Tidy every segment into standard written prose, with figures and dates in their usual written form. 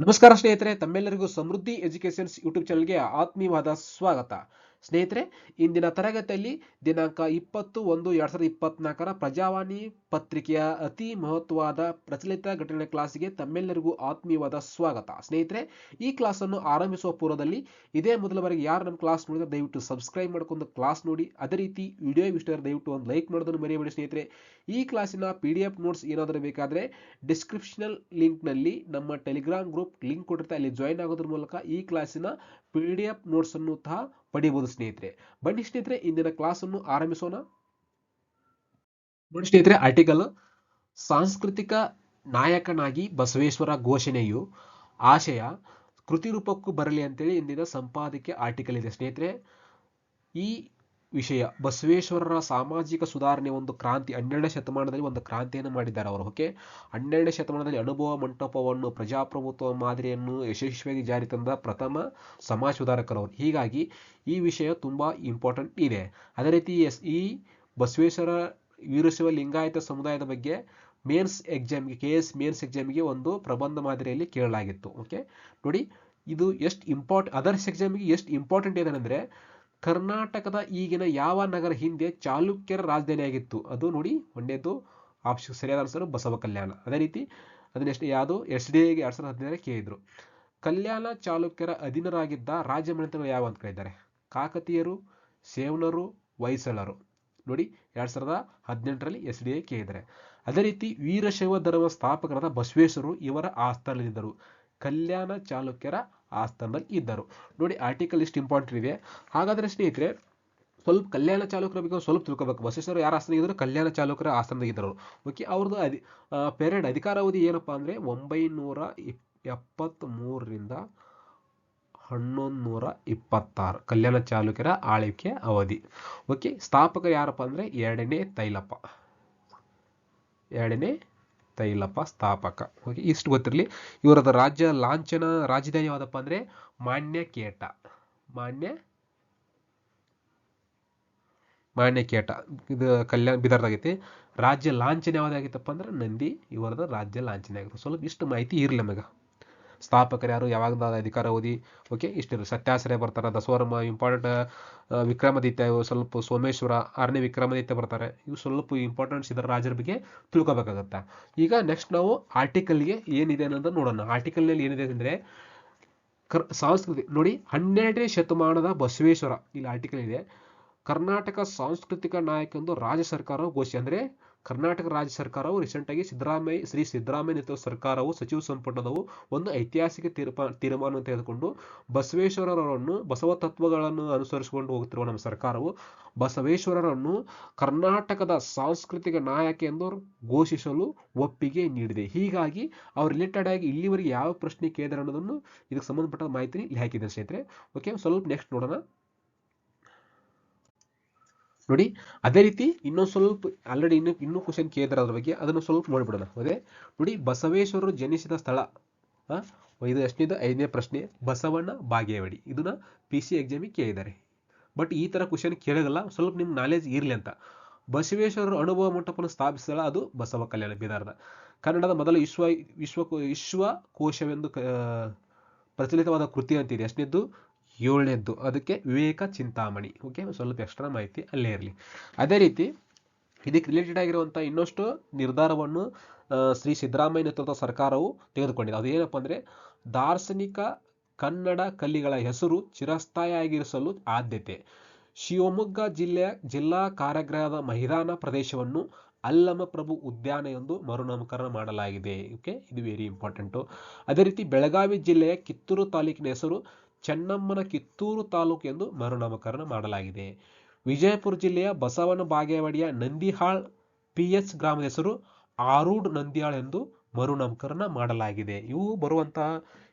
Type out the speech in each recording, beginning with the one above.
ನಮಸ್ಕಾರ ಸ್ನೇಹಿತರೆ, ತಮ್ಮೆಲ್ಲರಿಗೂ ಸಮೃದ್ಧಿ ಎಜುಕೇಶನ್ಸ್ ಯೂಟ್ಯೂಬ್ ಚಾನಲ್ಗೆ ಆತ್ಮೀಯವಾದ ಸ್ವಾಗತ. ಸ್ನೇಹಿತರೆ, ಇಂದಿನ ತರಗತಿಯಲ್ಲಿ ದಿನಾಂಕ 20-1-2024 ಪ್ರಜಾವಾಣಿ ಪತ್ರಿಕೆಯ ಅತಿ ಮಹತ್ವವಾದ ಪ್ರಚಲಿತ ಘಟನೆ ಕ್ಲಾಸಿಗೆ ತಮ್ಮೆಲ್ಲರಿಗೂ ಆತ್ಮೀಯವಾದ ಸ್ವಾಗತ. ಸ್ನೇಹಿತರೆ, ಈ ಕ್ಲಾಸ್ ಅನ್ನು ಆರಂಭಿಸುವ ಪೂರ್ವದಲ್ಲಿ ಇದೇ ಮೊದಲ ಬಾರಿಗೆ ಯಾರು ನಮ್ಮ ಕ್ಲಾಸ್ ನೋಡಿದ್ರೆ ದಯವಿಟ್ಟು ಸಬ್ಸ್ಕ್ರೈಬ್ ಮಾಡ್ಕೊಂಡು ಕ್ಲಾಸ್ ನೋಡಿ. ಅದೇ ರೀತಿ ವಿಡಿಯೋ ಇಷ್ಟ ದಯವಿಟ್ಟು ಒಂದು ಲೈಕ್ ಮಾಡೋದನ್ನು ಮರೆಯಬೇಡಿ. ಸ್ನೇಹಿತರೆ, ಈ ಕ್ಲಾಸಿನ PDF ನೋಟ್ಸ್ ಏನಾದರೂ ಬೇಕಾದರೆ ಡಿಸ್ಕ್ರಿಪ್ಷನಲ್ ಲಿಂಕ್ನಲ್ಲಿ ನಮ್ಮ ಟೆಲಿಗ್ರಾಮ್ ಗ್ರೂಪ್ ಲಿಂಕ್ ಕೊಟ್ಟಿರುತ್ತೆ, ಅಲ್ಲಿ ಜಾಯಿನ್ ಆಗೋದ್ರ ಮೂಲಕ ಈ ಕ್ಲಾಸಿನ PDF ನೋಟ್ಸ್ ಅನ್ನು ಸಹ ಪಡೆಯಬಹುದು. ಸ್ನೇಹಿತರೆ, ಬನ್ನಿ ಸ್ನೇಹಿತರೆ, ಇಂದಿನ ಕ್ಲಾಸ್ ಅನ್ನು ಆರಂಭಿಸೋಣ. ನೋಡಿ ಸ್ನೇಹಿತರೆ, ಆರ್ಟಿಕಲ್ ಸಾಂಸ್ಕೃತಿಕ ನಾಯಕನಾಗಿ ಬಸವೇಶ್ವರ ಘೋಷಣೆಯು ಆಶಯ ಕೃತಿ ರೂಪಕ್ಕೂ ಬರಲಿ ಅಂತೇಳಿ ಇಂದಿನ ಸಂಪಾದಕೀಯ ಆರ್ಟಿಕಲ್ ಇದೆ. ಸ್ನೇಹಿತರೆ, ಈ ವಿಷಯ ಬಸವೇಶ್ವರರ ಸಾಮಾಜಿಕ ಸುಧಾರಣೆ ಒಂದು ಕ್ರಾಂತಿ, 12ನೇ ಶತಮಾನದಲ್ಲಿ ಒಂದು ಕ್ರಾಂತಿಯನ್ನು ಮಾಡಿದ್ದಾರೆ ಅವರು. ಓಕೆ, 12ನೇ ಶತಮಾನದಲ್ಲಿ ಅನುಭವ ಮಂಟಪವನ್ನು, ಪ್ರಜಾಪ್ರಭುತ್ವ ಮಾದರಿಯನ್ನು ಯಶಸ್ವಿಯಾಗಿ ಜಾರಿ ತಂದ ಪ್ರಥಮ ಸಮಾಜ ಸುಧಾರಕರವರು. ಹೀಗಾಗಿ ಈ ವಿಷಯ ತುಂಬಾ ಇಂಪಾರ್ಟೆಂಟ್ ಇದೆ. ಅದೇ ರೀತಿ ಈ ಬಸವೇಶ್ವರ ವೀರಶೈವ ಲಿಂಗಾಯತ ಸಮುದಾಯದ ಬಗ್ಗೆ ಮೇನ್ಸ್ ಎಕ್ಸಾಮ್ಗೆ, KS ಮೇನ್ಸ್ ಎಕ್ಸಾಮ್ಗೆ ಒಂದು ಪ್ರಬಂಧ ಮಾದರಿಯಲ್ಲಿ ಕೇಳಲಾಗಿತ್ತು. ಓಕೆ, ನೋಡಿ ಇದು ಎಷ್ಟು ಅದರ್ಸ್ ಎಕ್ಸಾಮ್ಗೆ ಎಷ್ಟು ಇಂಪಾರ್ಟೆಂಟ್ ಇದೆ ಅಂದರೆ, ಕರ್ನಾಟಕದ ಈಗಿನ ಯಾವ ನಗರ ಹಿಂದೆ ಚಾಲುಕ್ಯರ ರಾಜಧಾನಿಯಾಗಿತ್ತು? ಅದು ನೋಡಿ, ಒಂದೇದು ಆಪ್ಷನ್ ಸರಿಯಾದ ಆನ್ಸರ್ ಬಸವ ಕಲ್ಯಾಣ. ಅದೇ ರೀತಿ ಅದನ್ನೆಷ್ಟು ಯಾವುದು SDAಗೆ 2015 ಕೇಳಿದ್ರು. ಕಲ್ಯಾಣ ಚಾಲುಕ್ಯರ ಅಧೀನರಾಗಿದ್ದ ರಾಜ್ಯ ಮನೆತನಗಳು ಯಾವ ಅಂತ ಕೇಳಿದ್ದಾರೆ? ಕಾಕತೀಯರು, ಸೇವನರು, ಹೊಯ್ಸಳರು. ನೋಡಿ, 2018ರಲ್ಲಿ SDA ಕೇಳಿದ್ದಾರೆ. ಅದೇ ರೀತಿ ವೀರಶೈವ ಧರ್ಮ ಸ್ಥಾಪಕರಾದ ಬಸವೇಶ್ವರರು ಇವರ ಆಸ್ಥಾನದಲ್ಲಿದ್ದರು. ಕಲ್ಯಾಣ ಚಾಲುಕ್ಯರ ಆಸ್ಥಾನದಲ್ಲಿ ಇದ್ದರು. ನೋಡಿ, ಆರ್ಟಿಕಲ್ ಇಷ್ಟು ಇಂಪಾರ್ಟೆಂಟ್ ಇದೆ. ಹಾಗಾದ್ರೆ ಸ್ನೇಹಿತರೆ, ಸ್ವಲ್ಪ ಕಲ್ಯಾಣ ಚಾಲುಕ್ಯರ ಬಗ್ಗೆ ಸ್ವಲ್ಪ ತಿಳ್ಕೊಬೇಕು. ಬಸವೇಶ್ವರ ಯಾರ ಆಸ್ಥಾನ ಇದ್ದರು? ಕಲ್ಯಾಣ ಚಾಲುಕ್ಯರ ಆಸ್ಥಾನದಾಗಿದ್ದರು. ಓಕೆ, ಅವ್ರದ್ದು ಪೀರಿಯಡ್ ಅಧಿಕಾರಾವಧಿ ಏನಪ್ಪಾ ಅಂದ್ರೆ 973ರಿಂದ 1126 ಕಲ್ಯಾಣ ಚಾಲುಕ್ಯರ ಆಳ್ವಿಕೆ ಅವಧಿ. ಓಕೆ, ಸ್ಥಾಪಕ ಯಾರಪ್ಪ ಅಂದ್ರೆ ಎರಡನೇ ತೈಲಪ್ಪ ಸ್ಥಾಪಕ. ಓಕೆ, ಇಷ್ಟು ಗೊತ್ತಿರಲಿ. ಇವರದ ರಾಜ್ಯ ಲಾಂಛನ ರಾಜಧಾನಿ ಯಾವ್ದಪ್ಪ ಅಂದ್ರೆ ಮಾನ್ಯಕೇಟ. ಇದು ಕಲ್ಯಾಣ ಬಿದರ್ದಾಗೈತಿ. ರಾಜ್ಯ ಲಾಂಛನ ಯಾವ್ದಾಗಿತ್ತಪ್ಪ ಅಂದ್ರೆ ನಂದಿ. ಇವರದ ರಾಜ್ಯ ಲಾಂಛನ ಆಗಿತ್ತು. ಸ್ವಲ್ಪ ಇಷ್ಟು ಮಾಹಿತಿ ಇರ್ಲಿ ನಮಗ. ಸ್ಥಾಪಕರು ಯಾರು, ಯಾವಾಗ ಅಧಿಕಾರಾವಧಿ. ಓಕೆ, ಇಷ್ಟಿರು. ಸತ್ಯಾಶ್ರಯ ಬರ್ತಾರ, ದಸವರ್ಮ ಇಂಪಾರ್ಟೆಂಟ್, ವಿಕ್ರಮಾದಿತ್ಯ, ಸ್ವಲ್ಪ ಸೋಮೇಶ್ವರ, 6ನೇ ವಿಕ್ರಮಾದಿತ್ಯ ಬರ್ತಾರೆ. ಇವು ಸ್ವಲ್ಪ ಇಂಪಾರ್ಟೆಂಟ್ಸ್ ಇದರ ರಾಜರ ಬಗ್ಗೆ ತಿಳ್ಕೊಬೇಕಾಗತ್ತ. ಈಗ ನೆಕ್ಸ್ಟ್ ನಾವು ಆರ್ಟಿಕಲ್ಗೆ ಏನಿದೆ ಅನ್ನೋದು ನೋಡೋಣ. ಆರ್ಟಿಕಲ್ನಲ್ಲಿ ಏನಿದೆ ಅಂದ್ರೆ ಸಂಸ್ಕೃತಿ. ನೋಡಿ, 12ನೇ ಶತಮಾನದ ಬಸವೇಶ್ವರ, ಇಲ್ಲಿ ಆರ್ಟಿಕಲ್ ಇದೆ. ಕರ್ನಾಟಕ ಸಾಂಸ್ಕೃತಿಕ ನಾಯಕ ಎಂದು ರಾಜ್ಯ ಸರ್ಕಾರವು ಘೋಷಣೆ. ಅಂದ್ರೆ ಕರ್ನಾಟಕ ರಾಜ್ಯ ಸರ್ಕಾರವು ರೀಸೆಂಟ್ ಆಗಿ ಶ್ರೀ ಸಿದ್ದರಾಮಯ್ಯ ನೇತೃತ್ವದ ಸರ್ಕಾರವು, ಸಚಿವ ಸಂಪುಟದವು ಒಂದು ಐತಿಹಾಸಿಕ ತೀರ್ಮಾನವನ್ನು ತೆಗೆದುಕೊಂಡು ಬಸವೇಶ್ವರರನ್ನು, ಬಸವ ತತ್ವಗಳನ್ನು ಅನುಸರಿಸಿಕೊಂಡು ಹೋಗುತ್ತಿರುವ ನಮ್ಮ ಸರ್ಕಾರವು ಬಸವೇಶ್ವರರನ್ನು ಕರ್ನಾಟಕದ ಸಾಂಸ್ಕೃತಿಕ ನಾಯಕ ಎಂದು ಘೋಷಿಸಲು ಒಪ್ಪಿಗೆ ನೀಡಿದೆ. ಹೀಗಾಗಿ ಅವ್ರು ರಿಲೇಟೆಡ್ ಆಗಿ ಇಲ್ಲಿವರೆಗೆ ಯಾವ ಪ್ರಶ್ನೆ ಕೇಳಿದಾರೆ ಅನ್ನೋದನ್ನು ಇದಕ್ಕೆ ಸಂಬಂಧಪಟ್ಟ ಮಾಹಿತಿ ಇಲ್ಲಿ ಹಾಕಿದೆ ಸ್ನೇಹಿತರೆ. ಓಕೆ, ಸ್ವಲ್ಪ ನೆಕ್ಸ್ಟ್ ನೋಡೋಣ. ನೋಡಿ, ಅದೇ ರೀತಿ ಇನ್ನೊಂದು ಸ್ವಲ್ಪ ಆಲ್ರೆಡಿ ಇನ್ನೂ ಕ್ವಶನ್ ಕೇಳಿದ್ರೆ ಅದ್ರ ಬಗ್ಗೆ, ಅದನ್ನು ಸ್ವಲ್ಪ ನೋಡ್ಬಿಡೋಣ. ಅದೇ ನೋಡಿ, ಬಸವೇಶ್ವರರು ಜನಿಸಿದ ಸ್ಥಳ. ಇದು ಎಷ್ಟನೇದು? 5ನೇ ಪ್ರಶ್ನೆ. ಬಸವಣ್ಣ ಬಾಗೇವಾಡಿ. ಇದನ್ನ PC ಎಕ್ಸಾಮಿಗೆ ಕೇಳಿದ್ದಾರೆ. ಬಟ್ ಈ ತರ ಕ್ವಶನ್ ಕೇಳೋದಿಲ್ಲ, ಸ್ವಲ್ಪ ನಿಮ್ ನಾಲೆಜ್ ಇರ್ಲಿ ಅಂತ. ಬಸವೇಶ್ವರರು ಅನುಭವ ಮಂಟಪವನ್ನು ಸ್ಥಾಪಿಸಿದ ಅದು ಬಸವ ಕಲ್ಯಾಣ ಬಿದರ್ದ. ಕನ್ನಡದ ಮೊದಲ ವಿಶ್ವಕೋಶವೆಂದು ಪ್ರಚಲಿತವಾದ ಕೃತಿ ಅಂತಿದೆ. ಎಷ್ಟನೇದ್ದು? 7ನೇದ್ದು. ಅದಕ್ಕೆ ವಿವೇಕ ಚಿಂತಾಮಣಿ. ಓಕೆ, ಸ್ವಲ್ಪ ಎಕ್ಸ್ಟ್ರಾ ಮಾಹಿತಿ ಅಲ್ಲೇ ಇರಲಿ. ಅದೇ ರೀತಿ ಇದಕ್ಕೆ ರಿಲೇಟೆಡ್ ಆಗಿರುವಂತಹ ಇನ್ನಷ್ಟು ನಿರ್ಧಾರವನ್ನು ಶ್ರೀ ಸಿದ್ದರಾಮಯ್ಯ ನೇತೃತ್ವದ ಸರ್ಕಾರವು ತೆಗೆದುಕೊಂಡಿದೆ. ಅದೇನಪ್ಪ ಅಂದ್ರೆ, ದಾರ್ಶನಿಕ ಕನ್ನಡ ಕಲಿಗಳ ಹೆಸರು ಚಿರಸ್ಥಾಯಿಯಾಗಿರಿಸಲು ಆದ್ಯತೆ. ಶಿವಮೊಗ್ಗ ಜಿಲ್ಲಾ ಕಾರಾಗೃಹದ ಮೈದಾನ ಪ್ರದೇಶವನ್ನು ಅಲ್ಲಮ ಪ್ರಭು ಉದ್ಯಾನ ಎಂದು ಮರುನಾಮಕರಣ ಮಾಡಲಾಗಿದೆ. ಓಕೆ, ಇದು ವೆರಿ ಇಂಪಾರ್ಟೆಂಟು. ಅದೇ ರೀತಿ ಬೆಳಗಾವಿ ಜಿಲ್ಲೆಯ ಕಿತ್ತೂರು ತಾಲೂಕಿನ ಹೆಸರು ಚೆನ್ನಮ್ಮನ ಕಿತ್ತೂರು ತಾಲೂಕು ಎಂದು ಮರುನಾಮಕರಣ ಮಾಡಲಾಗಿದೆ. ವಿಜಯಪುರ ಜಿಲ್ಲೆಯ ಬಸವನ ಬಾಗೇವಾಡಿಯ ನಂದಿಹಾಳ್ PH ಗ್ರಾಮದ ಹೆಸರು ಆರೂಢ ನಂದಿಹಾಳ್ ಎಂದು ಮರುನಾಮಕರಣ ಮಾಡಲಾಗಿದೆ. ಇವು ಬರುವಂತಹ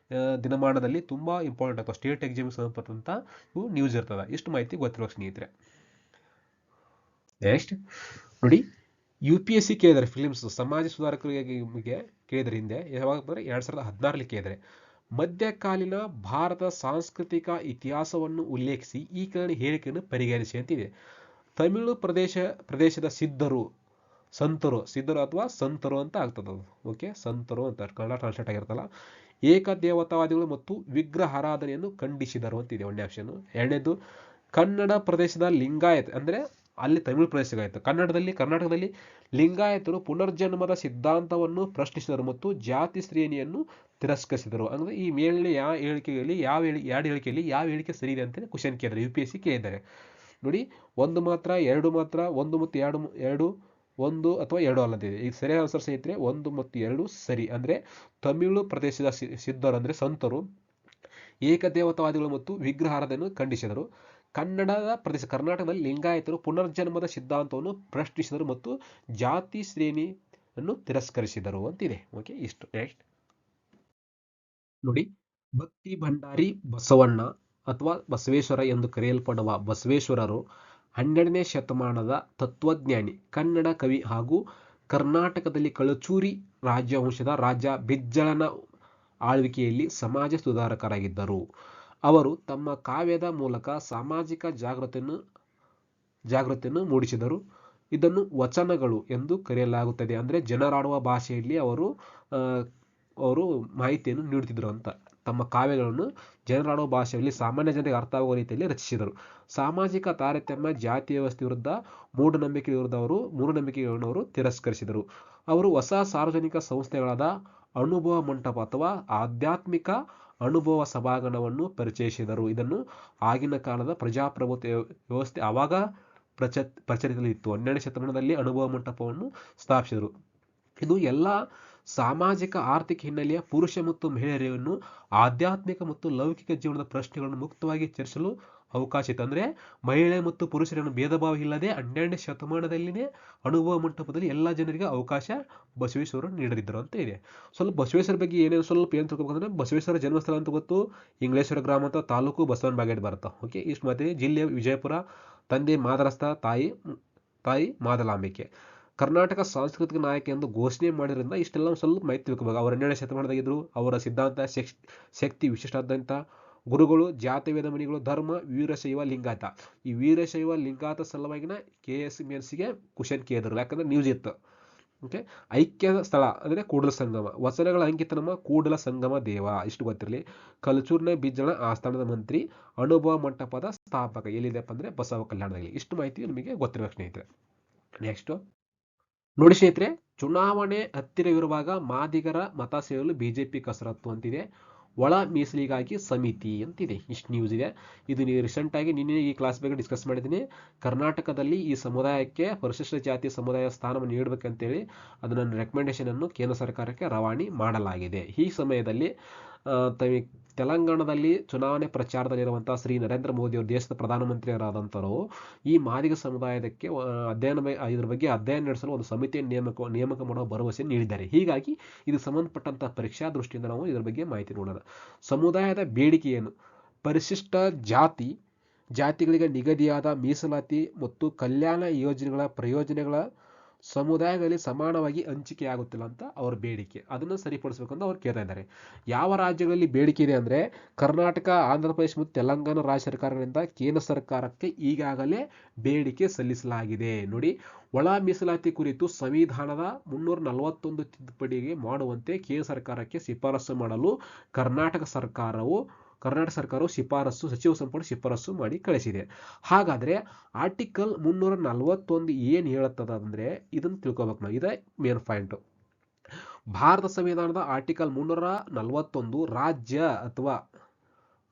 ದಿನಮಾನದಲ್ಲಿ ತುಂಬಾ ಇಂಪಾರ್ಟೆಂಟ್ ಅಥವಾ ಸ್ಟೇಟ್ ಎಕ್ಸಾಮ್ ಸಂಬಂಧಪಟ್ಟಂತ ಇವು ನ್ಯೂಸ್ ಇರ್ತದ. ಇಷ್ಟು ಮಾಹಿತಿ ಗೊತ್ತಿರುವ ಸ್ನೇಹಿತರೆ. ನೆಕ್ಸ್ಟ್ ನೋಡಿ, UPSC ಕೇಳಿದರೆ ಫಿಲಿಮ್ಸ್ ಸಮಾಜ ಸುಧಾರಕರಿಗೆ ಕೇಳಿದರೆ ಹಿಂದೆ ಯಾವಾಗ ಬಂದ್ರೆ 2016ರಲ್ಲಿ ಕೇಳಿದರೆ. ಮಧ್ಯಕಾಲೀನ ಭಾರತ ಸಾಂಸ್ಕೃತಿಕ ಇತಿಹಾಸವನ್ನು ಉಲ್ಲೇಖಿಸಿ ಈ ಕೆಳಗಿನ ಹೇಳಿಕೆಯನ್ನು ಪರಿಗಣಿಸಿ ಅಂತಿದೆ. ತಮಿಳು ಪ್ರದೇಶದ ಸಂತರು ಅಥವಾ ಸಂತರು ಅಂತ ಆಗ್ತದ. ಓಕೆ, ಸಂತರು ಅಂತ ಕನ್ನಡ ಟ್ರಾನ್ಸ್ಲೇಟ್ ಆಗಿರ್ತಲ್ಲ. ಏಕದೇವತಾವಾದಿಗಳು ಮತ್ತು ವಿಗ್ರಹಾರಾಧನೆಯನ್ನು ಖಂಡಿಸಿದರು ಅಂತಿದೆ ಒಂದನೇ ಆಪ್ಷನ್. ಎರಡನೇದು, ಕನ್ನಡ ಪ್ರದೇಶದ ಲಿಂಗಾಯತ್ ಅಂದ್ರೆ ಅಲ್ಲಿ ತಮಿಳು ಪ್ರದೇಶಗಾಯಿತು. ಕರ್ನಾಟಕದಲ್ಲಿ ಲಿಂಗಾಯತರು ಪುನರ್ಜನ್ಮದ ಸಿದ್ಧಾಂತವನ್ನು ಪ್ರಶ್ನಿಸಿದರು ಮತ್ತು ಜಾತಿ ಶ್ರೇಣಿಯನ್ನು ತಿರಸ್ಕರಿಸಿದರು. ಅಂದ್ರೆ ಈ ಮೇಲಿನ ಯಾವ ಹೇಳಿಕೆಯಲ್ಲಿ ಯಾವ ಹೇಳಿಕೆ ಸರಿ ಇದೆ ಅಂತ ಕ್ವಶನ್ ಕೇಳಿದ್ದಾರೆ, UPSC ಕೇಳಿದ್ದಾರೆ ನೋಡಿ. ಒಂದು ಮಾತ್ರ, ಎರಡು ಮಾತ್ರ, ಒಂದು ಮತ್ತು ಎರಡು, ಒಂದು ಅಥವಾ ಎರಡು ಅಲ್ಲದಿದೆ. ಈಗ ಸರಿಯಾದ ಆನ್ಸರ್ ಸ್ನೇಹಿತರೆ 1 ಮತ್ತು 2 ಸರಿ. ಅಂದ್ರೆ ತಮಿಳು ಪ್ರದೇಶದ ಸಿದ್ಧರು ಅಂದ್ರೆ ಸಂತರು ಏಕದೇವತಾವಾದಿಗಳು ಮತ್ತು ವಿಗ್ರಹಾರಾಧನೆಯನ್ನು ಖಂಡಿಸಿದರು. ಕರ್ನಾಟಕದಲ್ಲಿ ಲಿಂಗಾಯತರು ಪುನರ್ಜನ್ಮದ ಸಿದ್ಧಾಂತವನ್ನು ಪ್ರಶ್ನಿಸಿದರು ಮತ್ತು ಜಾತಿ ಶ್ರೇಣಿಯನ್ನು ತಿರಸ್ಕರಿಸಿದರು ಅಂತಿದೆ. ಓಕೆ, ಇಷ್ಟು. ನೆಕ್ಸ್ಟ್ ನೋಡಿ, ಭಕ್ತಿ ಭಂಡಾರಿ ಬಸವಣ್ಣ ಅಥವಾ ಬಸವೇಶ್ವರ ಎಂದು ಕರೆಯಲ್ಪಡುವ ಬಸವೇಶ್ವರರು 12ನೇ ಶತಮಾನದ ತತ್ವಜ್ಞಾನಿ, ಕನ್ನಡ ಕವಿ ಹಾಗೂ ಕರ್ನಾಟಕದಲ್ಲಿ ಕಳಚೂರಿ ರಾಜವಂಶದ ರಾಜ ಬಿಜ್ಜಳನ ಆಳ್ವಿಕೆಯಲ್ಲಿ ಸಮಾಜ ಸುಧಾರಕರಾಗಿದ್ದರು. ಅವರು ತಮ್ಮ ಕಾವ್ಯದ ಮೂಲಕ ಸಾಮಾಜಿಕ ಜಾಗೃತಿಯನ್ನು ಮೂಡಿಸಿದರು. ಇದನ್ನು ವಚನಗಳು ಎಂದು ಕರೆಯಲಾಗುತ್ತದೆ. ಅಂದ್ರೆ ಜನರಾಡುವ ಭಾಷೆಯಲ್ಲಿ ಅವರು ಮಾಹಿತಿಯನ್ನು ನೀಡುತ್ತಿದ್ದರು ಅಂತ. ತಮ್ಮ ಕಾವ್ಯಗಳನ್ನು ಜನರಾಡುವ ಭಾಷೆಯಲ್ಲಿ ಸಾಮಾನ್ಯ ಜನರಿಗೆ ಅರ್ಥವಾಗುವ ರೀತಿಯಲ್ಲಿ ರಚಿಸಿದರು. ಸಾಮಾಜಿಕ ತಾರತಮ್ಯ, ಜಾತಿ ವ್ಯವಸ್ಥೆ ವಿರುದ್ಧ, ಮೂಢನಂಬಿಕೆ ವಿರುದ್ಧ ಮೂಢನಂಬಿಕೆಗಳನ್ನು ಅವರು ತಿರಸ್ಕರಿಸಿದರು. ಅವರು ಹೊಸ ಸಾರ್ವಜನಿಕ ಸಂಸ್ಥೆಗಳಾದ ಅನುಭವ ಮಂಟಪ ಅಥವಾ ಆಧ್ಯಾತ್ಮಿಕ ಅನುಭವ ಸಭಾಂಗಣವನ್ನು ಪರಿಚಯಿಸಿದರು. ಇದನ್ನು ಆಗಿನ ಕಾಲದ ಪ್ರಜಾಪ್ರಭುತ್ವ ವ್ಯವಸ್ಥೆ ಆವಾಗ ಪ್ರಚಲಿತದಲ್ಲಿತ್ತು. 12ನೇ ಶತಮಾನದಲ್ಲಿ ಅನುಭವ ಮಂಟಪವನ್ನು ಸ್ಥಾಪಿಸಿದರು. ಇದು ಎಲ್ಲ ಸಾಮಾಜಿಕ ಆರ್ಥಿಕ ಹಿನ್ನೆಲೆಯ ಪುರುಷ ಮತ್ತು ಮಹಿಳೆಯರನ್ನು ಆಧ್ಯಾತ್ಮಿಕ ಮತ್ತು ಲೌಕಿಕ ಜೀವನದ ಪ್ರಶ್ನೆಗಳನ್ನು ಮುಕ್ತವಾಗಿ ಚರ್ಚಿಸಲು ಅವಕಾಶ ಇತ್ತು. ಅಂದ್ರೆ ಮಹಿಳೆ ಮತ್ತು ಪುರುಷರನ್ನು ಭೇದ ಭಾವ ಇಲ್ಲದೆ 12ನೇ ಶತಮಾನದಲ್ಲಿನೇ ಅನುಭವ ಮಂಟಪದಲ್ಲಿ ಎಲ್ಲ ಜನರಿಗೆ ಅವಕಾಶ ಬಸವೇಶ್ವರರು ನೀಡಿದ್ರು ಅಂತ ಇದೆ. ಸ್ವಲ್ಪ ಬಸವೇಶ್ವರ ಬಗ್ಗೆ ಏನೇನು ಸ್ವಲ್ಪ ಏನು ತಿಳ್ಕೊಬೇಕಂದ್ರೆ, ಬಸವೇಶ್ವರ ಜನ್ಮಸ್ಥಳ ಅಂತ ಗೊತ್ತು, ಇಂಗ್ಲೇಶ್ವರ ಗ್ರಾಮ ಅಂತ, ತಾಲೂಕು ಬಸವನ ಬಾಗೇಟ್ ಬರುತ್ತೆ. ಓಕೆ, ಇಷ್ಟು ಮತ್ತೆ ಜಿಲ್ಲೆ ವಿಜಯಪುರ, ತಂದೆ ಮಾದರಸ್ಥ, ತಾಯಿ ಮಾದಲಾಂಬಿಕೆ. ಕರ್ನಾಟಕ ಸಾಂಸ್ಕೃತಿಕ ನಾಯಕ ಎಂದು ಘೋಷಣೆ ಮಾಡಿದ್ರಿಂದ ಇಷ್ಟೆಲ್ಲ ಸ್ವಲ್ಪ ಮಾಹಿತಿ ತಿಳ್ಕೊಬೇಕು. ಅವರು 12ನೇ ಶತಮಾನದಾಗಿದ್ರು. ಅವರ ಸಿದ್ಧಾಂತ ಶಕ್ತಿ ವಿಶಿಷ್ಟಾದ್ಯಂತ, ಗುರುಗಳು ಜಾತವೇದ ಮಣಿಗಳು, ಧರ್ಮ ವೀರಶೈವ ಲಿಂಗಾಯತ. ಈ ವೀರಶೈವ ಲಿಂಗಾಯತ ಸಲುವಾಗಿನ KSMNCಗೆ ಕ್ವಶನ್ ಕೇಳಿದ್ರು, ಯಾಕಂದ್ರೆ ನ್ಯೂಸ್ ಇತ್ತು. ಓಕೆ, ಐಕ್ಯದ ಸ್ಥಳ ಅಂದ್ರೆ ಕೂಡಲ ಸಂಗಮ, ವಚನಗಳ ಅಂಕಿತ ನಮ್ಮ ಕೂಡಲ ಸಂಗಮ ದೇವ, ಇಷ್ಟು ಗೊತ್ತಿರಲಿ. ಕಲಚೂರಿನ ಬಿಜ್ಜಳ ಆಸ್ಥಾನದ ಮಂತ್ರಿ, ಅನುಭವ ಮಂಟಪದ ಸ್ಥಾಪಕ ಎಲ್ಲಿದೆಪ್ಪ ಅಂದ್ರೆ ಬಸವ ಕಲ್ಯಾಣದಲ್ಲಿ. ಇಷ್ಟು ಮಾಹಿತಿ ನಿಮಗೆ ಗೊತ್ತಿರಬೇಕು ಸ್ನೇಹಿತರೆ. ನೆಕ್ಸ್ಟ್ ನೋಡಿ ಸ್ನೇಹಿತರೆ, ಚುನಾವಣೆ ಹತ್ತಿರವಿರುವಾಗ ಮಾದಿಗರ ಮತ ಸೆಳೆಯಲು BJP ಕಸರತ್ತು ಅಂತಿದೆ. ಒಳ ಮೀಸಲಿಗಾಗಿ ಸಮಿತಿ ಅಂತಿದೆ. ಇಷ್ಟು ನ್ಯೂಸ್ ಇದೆ. ಇದು ನೀವು ರೀಸೆಂಟ್ ಆಗಿ ನಿನ್ನೆ ಈ ಕ್ಲಾಸ್ ಬಗ್ಗೆ ಡಿಸ್ಕಸ್ ಮಾಡಿದ್ದೀನಿ. ಕರ್ನಾಟಕದಲ್ಲಿ ಈ ಸಮುದಾಯಕ್ಕೆ ಪರಿಶಿಷ್ಟ ಜಾತಿ ಸಮುದಾಯ ಸ್ಥಾನವನ್ನು ನೀಡಬೇಕಂತೇಳಿ ಅದನ್ನ ರೆಕಮೆಂಡೇಶನ್ ಅನ್ನು ಕೇಂದ್ರ ಸರ್ಕಾರಕ್ಕೆ ರವಾನೆ ಮಾಡಲಾಗಿದೆ. ಈ ಸಮಯದಲ್ಲಿ ತೆಲಂಗಾಣದಲ್ಲಿ ಚುನಾವಣೆ ಪ್ರಚಾರದಲ್ಲಿರುವಂತಹ ಶ್ರೀ ನರೇಂದ್ರ ಮೋದಿ ಅವರು, ದೇಶದ ಪ್ರಧಾನಮಂತ್ರಿಯವರಾದಂಥವರು, ಈ ಮಾದಿಗ ಸಮುದಾಯಕ್ಕೆ ಇದ್ರ ಬಗ್ಗೆ ಅಧ್ಯಯನ ನಡೆಸಲು ಒಂದು ಸಮಿತಿಯನ್ನು ನೇಮಕ ಮಾಡುವ ಭರವಸೆ ನೀಡಿದ್ದಾರೆ. ಹೀಗಾಗಿ ಇದು ಸಂಬಂಧಪಟ್ಟಂತಹ ಪರೀಕ್ಷಾ ದೃಷ್ಟಿಯಿಂದ ನಾವು ಇದರ ಬಗ್ಗೆ ಮಾಹಿತಿ ನೋಡೋಣ. ಸಮುದಾಯದ ಬೇಡಿಕೆ ಏನು? ಪರಿಶಿಷ್ಟ ಜಾತಿಗಳಿಗೆ ನಿಗದಿಯಾದ ಮೀಸಲಾತಿ ಮತ್ತು ಕಲ್ಯಾಣ ಯೋಜನೆಗಳ ಪ್ರಯೋಜನಗಳ ಸಮುದಾಯಗಳಲ್ಲಿ ಸಮಾನವಾಗಿ ಹಂಚಿಕೆಯಾಗುತ್ತಿಲ್ಲ ಅಂತ ಅವ್ರ ಬೇಡಿಕೆ. ಅದನ್ನು ಸರಿಪಡಿಸಬೇಕಂತ ಅವ್ರು ಕೇಳ್ತಾ ಇದ್ದಾರೆ. ಯಾವ ರಾಜ್ಯಗಳಲ್ಲಿ ಬೇಡಿಕೆ ಇದೆ ಅಂದ್ರೆ, ಕರ್ನಾಟಕ, ಆಂಧ್ರ ಪ್ರದೇಶ ಮತ್ತು ತೆಲಂಗಾಣ ರಾಜ್ಯ ಸರ್ಕಾರಗಳಿಂದ ಕೇಂದ್ರ ಸರ್ಕಾರಕ್ಕೆ ಈಗಾಗಲೇ ಬೇಡಿಕೆ ಸಲ್ಲಿಸಲಾಗಿದೆ. ನೋಡಿ, ಒಳ ಮೀಸಲಾತಿ ಕುರಿತು ಸಂವಿಧಾನದ 341 ತಿದ್ದುಪಡಿಗೆ ಮಾಡುವಂತೆ ಕೇಂದ್ರ ಸರ್ಕಾರಕ್ಕೆ ಶಿಫಾರಸು ಮಾಡಲು ಕರ್ನಾಟಕ ಸರ್ಕಾರವು ಸಚಿವ ಸಂಪುಟ ಶಿಫಾರಸು ಮಾಡಿ ಕಳಿಸಿದೆ. ಹಾಗಾದ್ರೆ ಆರ್ಟಿಕಲ್ 341 ಏನ್ ಹೇಳುತ್ತದ ಅಂದ್ರೆ, ಇದನ್ನ ತಿಳ್ಕೊಬೇಕು ನಾವು. ಇದೇ ಮೇನ್ ಪಾಯಿಂಟ್. ಭಾರತ ಸಂವಿಧಾನದ ಆರ್ಟಿಕಲ್ 341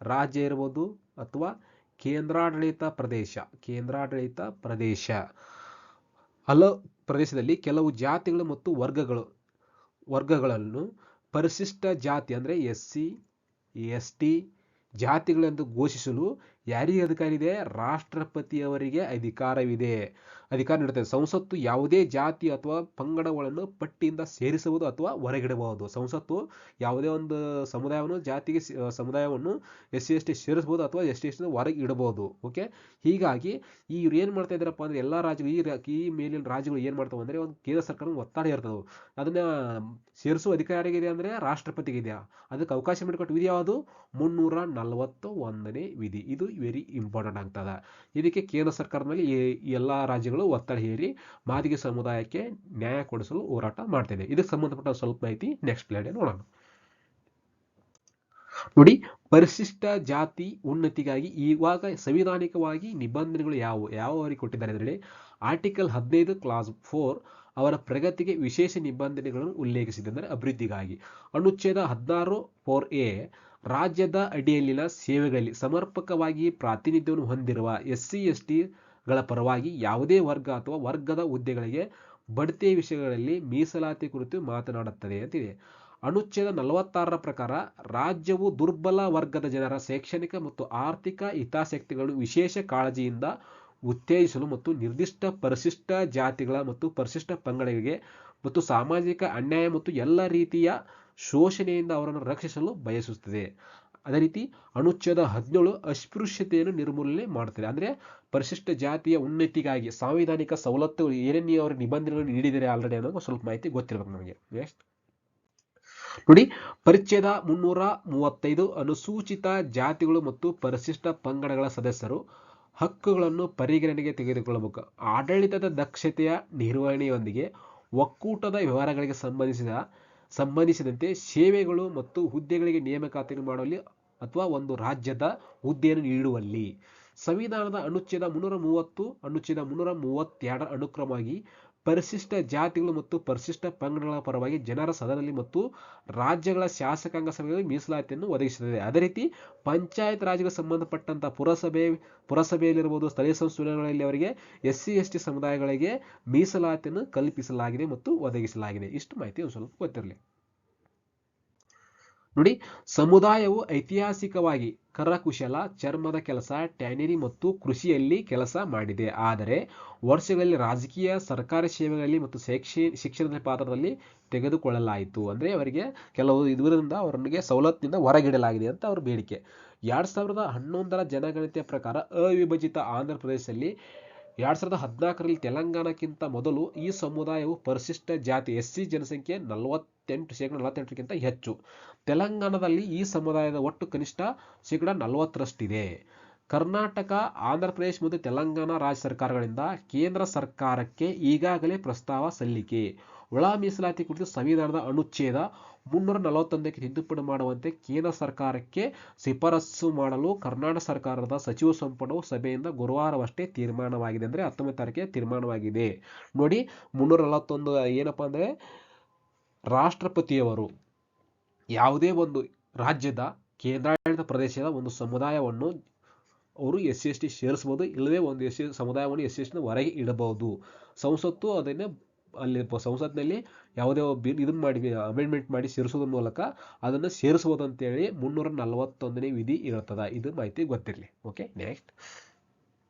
ರಾಜ್ಯ ಇರಬಹುದು ಅಥವಾ ಕೇಂದ್ರಾಡಳಿತ ಪ್ರದೇಶ ಪ್ರದೇಶದಲ್ಲಿ ಕೆಲವು ಜಾತಿಗಳು ಮತ್ತು ವರ್ಗಗಳನ್ನು ಪರಿಶಿಷ್ಟ ಜಾತಿ ಅಂದ್ರೆ SC ST ಜಾತಿಗಳೆಂದು ಘೋಷಿಸಲು ಯಾರಿಗೆ ಅಧಿಕಾರ ಇದೆ? ರಾಷ್ಟ್ರಪತಿಯವರಿಗೆ ಅಧಿಕಾರ ನೀಡುತ್ತದೆ. ಸಂಸತ್ತು ಯಾವುದೇ ಜಾತಿ ಅಥವಾ ಪಂಗಡಗಳನ್ನು ಪಟ್ಟಿಯಿಂದ ಸೇರಿಸಬಹುದು ಅಥವಾ ಹೊರಗಿಡಬಹುದು. ಸಂಸತ್ತು ಯಾವುದೇ ಒಂದು ಸಮುದಾಯವನ್ನು SC ST ಸೇರಿಸಬಹುದು ಅಥವಾ ST ST ಹೊರಗೆ ಇಡಬಹುದು. ಓಕೆ, ಹೀಗಾಗಿ ಇವ್ರು ಏನ್ ಮಾಡ್ತಾ ಇದಾರಪ್ಪ ಅಂದ್ರೆ, ಎಲ್ಲಾ ರಾಜ್ಯಗಳು ಈ ಮೇಲಿನ ರಾಜ್ಯಗಳು ಏನ್ ಮಾಡ್ತಾವ ಅಂದ್ರೆ, ಒಂದು ಕೇಂದ್ರ ಸರ್ಕಾರ ಒತ್ತಡ ಇರ್ತದೆ. ಅದನ್ನ ಸೇರಿಸುವ ಅಧಿಕಾರ ಯಾರಿಗಿದೆ ಅಂದ್ರೆ ರಾಷ್ಟ್ರಪತಿಗೆ ಇದೆಯಾ. ಅದಕ್ಕೆ ಅವಕಾಶ ಮಾಡಿಕೊಟ್ಟು ವಿಧಿ ಯಾವುದು? 341ನೇ ವಿಧಿ. ಇದು ವೆರಿ ಇಂಪಾರ್ಟೆಂಟ್ ಆಗ್ತದ. ಇದಕ್ಕೆ ಕೇಂದ್ರ ಸರ್ಕಾರದಲ್ಲಿ ಎಲ್ಲಾ ರಾಜ್ಯಗಳು ಒತ್ತಡ ಹೇರಿ ಮಾದಿಗ ಸಮುದಾಯಕ್ಕೆ ನ್ಯಾಯ ಕೊಡಿಸಲು ಹೋರಾಟ ಮಾಡ್ತಿದೆ. ಇದಕ್ಕೆ ಸಂಬಂಧಪಟ್ಟ ಸ್ವಲ್ಪ ಮಾಹಿತಿ ನೆಕ್ಸ್ಟ್ ಸ್ಲೈಡ್ ನೋಡೋಣ. ನೋಡಿ, ಪರಿಶಿಷ್ಟ ಜಾತಿ ಉನ್ನತಿಗಾಗಿ ಇವಾಗ ಸಂವಿಧಾನಿಕವಾಗಿ ನಿಬಂಧನೆಗಳು ಯಾವ ಕೊಟ್ಟಿದ್ದಾರೆ ಅಂದರೆ ಆರ್ಟಿಕಲ್ 15 ಕ್ಲಾಸ್ 4 ಅವರ ಪ್ರಗತಿಗೆ ವಿಶೇಷ ನಿಬಂಧನೆಗಳನ್ನು ಉಲ್ಲೇಖಿಸಿದೆ. ಅಂದರೆ ಅಭಿವೃದ್ಧಿಗಾಗಿ. ಅನುಚ್ಛೇದ 16 4A ರಾಜ್ಯದ ಅಡಿಯಲ್ಲಿನ ಸೇವೆಗಳಲ್ಲಿ ಸಮರ್ಪಕವಾಗಿ ಪ್ರಾತಿನಿಧ್ಯವನ್ನು ಹೊಂದಿರುವ SC/STಗಳ ಪರವಾಗಿ ಯಾವುದೇ ವರ್ಗ ಅಥವಾ ವರ್ಗದ ಹುದ್ದೆಗಳಿಗೆ ಬಡ್ತಿಯ ವಿಷಯಗಳಲ್ಲಿ ಮೀಸಲಾತಿ ಕುರಿತು ಮಾತನಾಡುತ್ತದೆ ಅಂತಿದೆ. ಅನುಚ್ಛೇದ 46ರ ಪ್ರಕಾರ ರಾಜ್ಯವು ದುರ್ಬಲ ವರ್ಗದ ಜನರ ಶೈಕ್ಷಣಿಕ ಮತ್ತು ಆರ್ಥಿಕ ಹಿತಾಸಕ್ತಿಗಳನ್ನು ವಿಶೇಷ ಕಾಳಜಿಯಿಂದ ಉತ್ತೇಜಿಸಲು ಮತ್ತು ನಿರ್ದಿಷ್ಟ ಪರಿಶಿಷ್ಟ ಜಾತಿಗಳ ಮತ್ತು ಪರಿಶಿಷ್ಟ ಪಂಗಡಗಳಿಗೆ ಮತ್ತು ಸಾಮಾಜಿಕ ಅನ್ಯಾಯ ಮತ್ತು ಎಲ್ಲ ರೀತಿಯ ಶೋಷಣೆಯಿಂದ ಅವರನ್ನು ರಕ್ಷಿಸಲು ಬಯಸುತ್ತದೆ. ಅದೇ ರೀತಿ ಅನುಚ್ಛೇದ 17 ಅಸ್ಪೃಶ್ಯತೆಯನ್ನು ನಿರ್ಮೂಲನೆ ಮಾಡುತ್ತದೆ. ಅಂದರೆ ಪರಿಶಿಷ್ಟ ಜಾತಿಯ ಉನ್ನತಿಗಾಗಿ ಸಾಂವಿಧಾನಿಕ ಸವಲತ್ತು ಏನೇನು ಅವರ ನಿಬಂಧನೆಗಳನ್ನು ನೀಡಿದರೆ ಆಲ್ರೆಡಿ ಅನ್ನೋದು ಸ್ವಲ್ಪ ಮಾಹಿತಿ ಗೊತ್ತಿರಬೇಕು ನಮಗೆ. ನೆಕ್ಸ್ಟ್ ನೋಡಿ, ಪರಿಚ್ಛೇದ 335 ಅನುಸೂಚಿತ ಜಾತಿಗಳು ಮತ್ತು ಪರಿಶಿಷ್ಟ ಪಂಗಡಗಳ ಸದಸ್ಯರು ಹಕ್ಕುಗಳನ್ನು ಪರಿಗಣನೆಗೆ ತೆಗೆದುಕೊಳ್ಳಬೇಕು. ಆಡಳಿತದ ದಕ್ಷತೆಯ ನಿರ್ವಹಣೆಯೊಂದಿಗೆ ಒಕ್ಕೂಟದ ವ್ಯವಹಾರಗಳಿಗೆ ಸಂಬಂಧಿಸಿದಂತೆ ಸೇವೆಗಳು ಮತ್ತು ಹುದ್ದೆಗಳಿಗೆ ನೇಮಕಾತಿಯನ್ನು ಮಾಡುವಲ್ಲಿ ಅಥವಾ ಒಂದು ರಾಜ್ಯದ ಹುದ್ದೆಯನ್ನು ನೀಡುವಲ್ಲಿ ಸಂವಿಧಾನದ ಅನುಚ್ಛೇದ 330 ಅನುಚ್ಛೇದ 332 ಅನುಕ್ರಮವಾಗಿ ಪರಿಶಿಷ್ಟ ಜಾತಿಗಳು ಮತ್ತು ಪರಿಶಿಷ್ಟ ಪಂಗಡಗಳ ಪರವಾಗಿ ಜನರ ಸದನದಲ್ಲಿ ಮತ್ತು ರಾಜ್ಯಗಳ ಶಾಸಕಾಂಗ ಸಭೆಗಳಲ್ಲಿ ಮೀಸಲಾತಿಯನ್ನು ಒದಗಿಸುತ್ತದೆ. ಅದೇ ರೀತಿ ಪಂಚಾಯತ್ ರಾಜ್ಗೆ ಸಂಬಂಧಪಟ್ಟಂತಹ ಪುರಸಭೆಯಲ್ಲಿರಬಹುದು, ಸ್ಥಳೀಯ ಸಂಸ್ಥೆಗಳಲ್ಲಿ ಅವರಿಗೆ SC/ST ಸಮುದಾಯಗಳಿಗೆ ಮೀಸಲಾತಿಯನ್ನು ಕಲ್ಪಿಸಲಾಗಿದೆ ಮತ್ತು ಒದಗಿಸಲಾಗಿದೆ. ಇಷ್ಟು ಮಾಹಿತಿ ಒಂದು ಸ್ವಲ್ಪ ಗೊತ್ತಿರಲಿ. ನೋಡಿ, ಸಮುದಾಯವು ಐತಿಹಾಸಿಕವಾಗಿ ಕರಕುಶಲ, ಚರ್ಮದ ಕೆಲಸ, ಟ್ಯಾನರಿ ಮತ್ತು ಕೃಷಿಯಲ್ಲಿ ಕೆಲಸ ಮಾಡಿದೆ. ಆದರೆ ವರ್ಷಗಳಲ್ಲಿ ರಾಜಕೀಯ, ಸರ್ಕಾರಿ ಸೇವೆಗಳಲ್ಲಿ ಮತ್ತು ಶಿಕ್ಷಣದ ಪಾತ್ರದಲ್ಲಿ ತೆಗೆದುಕೊಳ್ಳಲಾಯಿತು. ಅಂದರೆ ಅವರಿಗೆ ಕೆಲವು ಇದರಿಂದ ಅವರಿಗೆ ಸವಲತ್ತಿನಿಂದ ಹೊರಗಿಡಲಾಗಿದೆ ಅಂತ ಅವ್ರ ಬೇಡಿಕೆ. 2011ರ ಜನಗಣತಿಯ ಪ್ರಕಾರ ಅವಿಭಜಿತ ಆಂಧ್ರ ಪ್ರದೇಶದಲ್ಲಿ 2014ರಲ್ಲಿ ತೆಲಂಗಾಣಕ್ಕಿಂತ ಮೊದಲು ಈ ಸಮುದಾಯವು ಪರಿಶಿಷ್ಟ ಜಾತಿ SC ಜನಸಂಖ್ಯೆ 48% ಹೆಚ್ಚು. ತೆಲಂಗಾಣದಲ್ಲಿ ಈ ಸಮುದಾಯದ ಒಟ್ಟು ಕನಿಷ್ಠ 40%ರಷ್ಟಿದೆ. ಕರ್ನಾಟಕ, ಆಂಧ್ರ ಪ್ರದೇಶ ಮತ್ತು ತೆಲಂಗಾಣ ರಾಜ್ಯ ಸರ್ಕಾರಗಳಿಂದ ಕೇಂದ್ರ ಸರ್ಕಾರಕ್ಕೆ ಈಗಾಗಲೇ ಪ್ರಸ್ತಾವ ಸಲ್ಲಿಕೆ. ಒಳ ಮೀಸಲಾತಿ ಕುರಿತು ಸಂವಿಧಾನದ ಅನುಚ್ಛೇದ 341ಕ್ಕೆ ತಿದ್ದುಪಡಿ ಮಾಡುವಂತೆ ಕೇಂದ್ರ ಸರ್ಕಾರಕ್ಕೆ ಶಿಫಾರಸು ಮಾಡಲು ಕರ್ನಾಟಕ ಸರ್ಕಾರದ ಸಚಿವ ಸಂಪುಟವು ಸಭೆಯಿಂದ ಗುರುವಾರವಷ್ಟೇ ತೀರ್ಮಾನವಾಗಿದೆ. ಅಂದರೆ 19 ತಾರೀಕಿಗೆ ತೀರ್ಮಾನವಾಗಿದೆ. ನೋಡಿ, 341 ಏನಪ್ಪಾ ಅಂದರೆ ರಾಷ್ಟ್ರಪತಿಯವರು ಯಾವುದೇ ಒಂದು ರಾಜ್ಯದ ಕೇಂದ್ರಾಡಳಿತ ಪ್ರದೇಶದ ಒಂದು ಸಮುದಾಯವನ್ನು ಅವರು SC/ST ಸೇರಿಸಬಹುದು, ಇಲ್ಲವೇ ಒಂದು ಸಮುದಾಯವನ್ನು SC/ST ಹೊರಗೆ ಇಡಬಹುದು. ಸಂಸತ್ತು ಅದನ್ನು ಅಲ್ಲಿ ಸಂಸತ್ನಲ್ಲಿ ಯಾವುದೇ ಇದನ್ನ ಮಾಡಿ ಅಮೆಂಡ್ಮೆಂಟ್ ಮಾಡಿ ಸೇರಿಸೋದ್ರ ಮೂಲಕ ಅದನ್ನು ಸೇರಿಸಬಹುದು ಅಂತೇಳಿ 341ನೇ ವಿಧಿ ಇರುತ್ತದೆ. ಇದು ಮಾಹಿತಿ ಗೊತ್ತಿರಲಿ. ಓಕೆ, ನೆಕ್ಸ್ಟ್